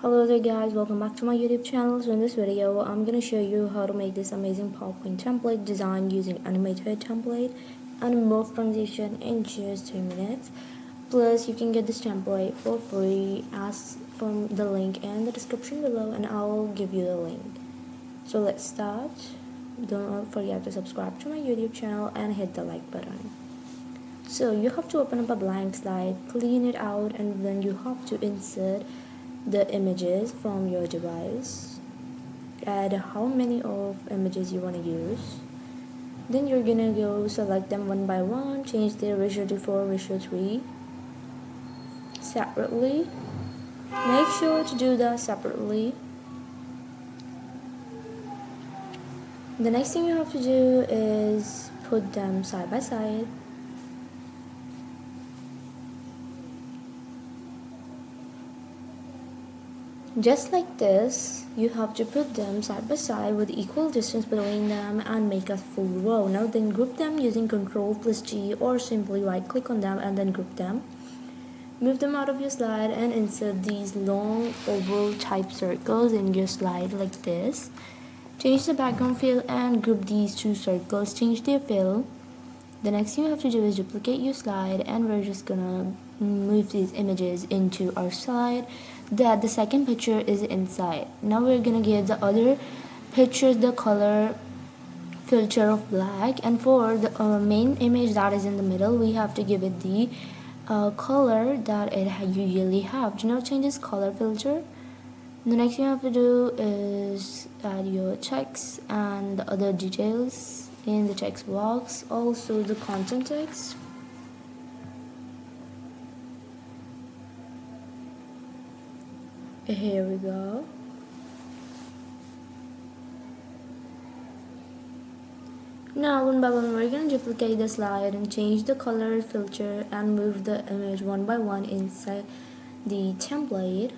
Hello there guys, welcome back to my YouTube channel. So in this video I'm going to show you how to make this amazing PowerPoint template design using animated template and move transition in just 2 minutes. Plus you can get this template for free as from the link in the description below, and I'll give you the link. So let's start. Don't forget to subscribe to my YouTube channel and hit the like button. So you have to open up a blank slide, clean it out, and then you have to insert the images from your device. Add how many of images you want to use. Then you're gonna go select them one by one, change their ratio to 4:3 separately. Make sure to do that separately. The next thing you have to do is put them side by side. Just like this, you have to put them side by side with equal distance between them and make a full row. Now then group them using Ctrl+G or simply right click on them and then group them. Move them out of your slide and insert these long oval type circles in your slide like this. Change the background fill and group these two circles, change their fill. The next thing you have to do is duplicate your slide, and we're just gonna move these images into our slide that the second picture is inside. Now we're gonna give the other pictures the color filter of black, and for the main image that is in the middle we have to give it the color that it usually have. Do not change this color filter. The next thing you have to do is add your text and the other details in the text box, also the content text. Here we go. Now one by one we're going to duplicate the slide and change the color filter and move the image one by one inside the template.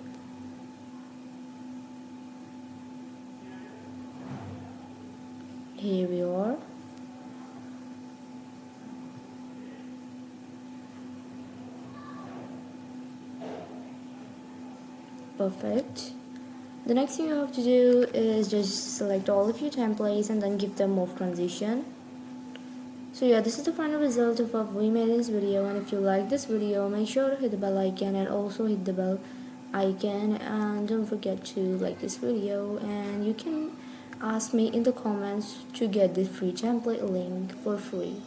Here we are. Perfect. The next thing you have to do is just select all of your templates and then give them move transition. So yeah, this is the final result of what we made in this video, and if you like this video, make sure to hit the bell icon and also hit the bell icon, and don't forget to like this video, and you can ask me in the comments to get this free template link for free.